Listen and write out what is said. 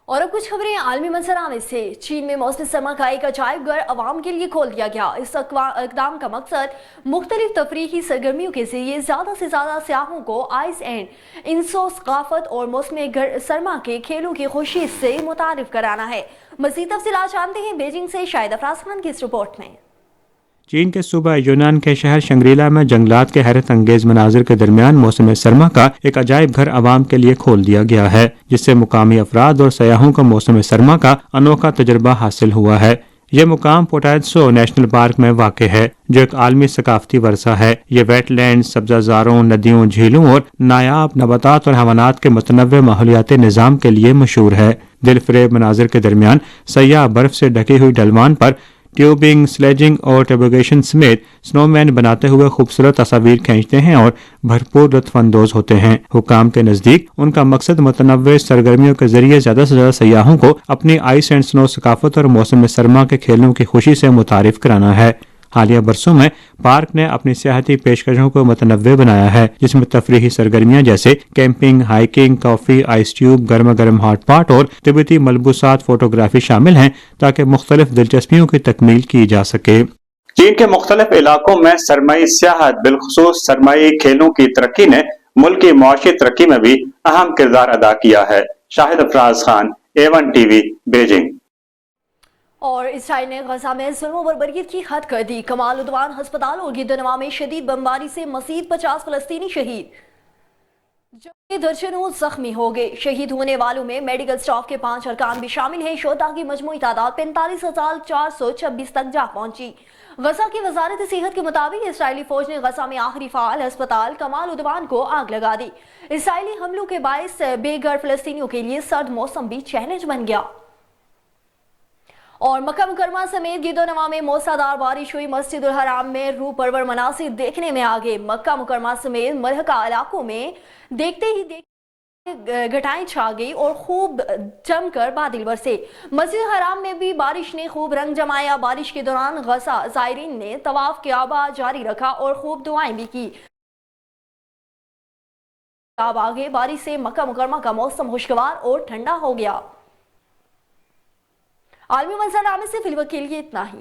اور اب کچھ خبریں عالمی منظرانے سے۔ چین میں موسم سرما کا ایک عجائب گھر عوام کے لیے کھول دیا گیا۔ اس اقدام کا مقصد مختلف تفریحی سرگرمیوں کے ذریعے زیادہ سے زیادہ سیاحوں کو آئس اینڈ انسو ثقافت اور موسم سرما کے کھیلوں کی خوشی سے متعارف کرانا ہے۔ مزید تفصیلات جانتے ہیں بیجنگ سے شاہد افراز خان کی اس رپورٹ میں۔ چین کے صوبہ یونان کے شہر شنگریلا میں جنگلات کے حیرت انگیز مناظر کے درمیان موسم سرما کا ایک عجائب گھر عوام کے لیے کھول دیا گیا ہے، جس سے مقامی افراد اور سیاحوں کو موسم سرما کا انوکھا تجربہ حاصل ہوا ہے۔ یہ مقام پوٹائٹسو نیشنل پارک میں واقع ہے، جو ایک عالمی ثقافتی ورثہ ہے۔ یہ ویٹ لینڈ، سبزہ زاروں، ندیوں، جھیلوں اور نایاب نباتات اور حیوانات کے متنوع ماحولیاتی نظام کے لیے مشہور ہے۔ دل فریب مناظر کے درمیان سیاح برف سے ڈھکی ہوئی ڈھلوان پر ٹیوبنگ، سلیجنگ اور ٹیبوگیشن سمیت سنو مین بناتے ہوئے خوبصورت تصاویر کھینچتے ہیں اور بھرپور لطف اندوز ہوتے ہیں۔ حکام کے نزدیک ان کا مقصد متنوع سرگرمیوں کے ذریعے زیادہ سے زیادہ سیاحوں کو اپنی آئس اینڈ سنو ثقافت اور موسم سرما کے کھیلوں کی خوشی سے متعارف کرانا ہے۔ حالیہ برسوں میں پارک نے اپنی سیاحتی پیشکشوں کو متنوع بنایا ہے، جس میں تفریحی سرگرمیاں جیسے کیمپنگ، ہائیکنگ، کافی، آئس ٹیوب، گرما گرم ہاٹ پاٹ اور تبتی ملبوسات فوٹوگرافی شامل ہیں، تاکہ مختلف دلچسپیوں کی تکمیل کی جا سکے۔ چین کے مختلف علاقوں میں سرمائی سیاحت، بالخصوص سرمائی کھیلوں کی ترقی نے ملک کی معاشی ترقی میں بھی اہم کردار ادا کیا ہے۔ Shahid Afraz Khan, A1 T V, Beijing. اور اسرائیل نے غزہ میں ظلم و بربریت کی حد کر دی۔ کمال عدوان ہسپتال اور گدنوا میں شدید بمباری سے مزید 50 فلسطینی شہید، جبکہ درجنوں زخمی ہو گئے۔ شہید ہونے والوں میں میڈیکل سٹاف کے 5 ارکان بھی شامل ہیں۔ شہداء کی مجموعی تعداد 45,426 تک جا پہنچی۔ غزہ کی وزارت صحت کے مطابق اسرائیلی فوج نے غزہ میں آخری فعال ہسپتال کمال عدوان کو آگ لگا دی۔ اسرائیلی حملوں کے باعث بے گھر فلسطینیوں کے لیے سرد موسم بھی چیلنج بن گیا۔ اور مکہ مکرمہ سمیت گرد و نواح میں موسلادھار بارش ہوئی۔ مسجد الحرام میں روح پرور مناظر دیکھنے میں آگے۔ مکہ مکرمہ سمیت ملحقہ علاقوں میں دیکھتے ہی گھٹائیں چھا گئی اور خوب جم کر بادل برسے۔ مسجد الحرام میں بھی بارش نے خوب رنگ جمایا۔ بارش کے دوران غزہ زائرین نے طواف کعبہ جاری رکھا اور خوب دعائیں بھی کی۔ اب آگے بارش سے مکہ مکرمہ کا موسم خوشگوار اور ٹھنڈا ہو گیا۔ عالمی منظرنامے سے فی الوقت کے لیے اتنا ہی۔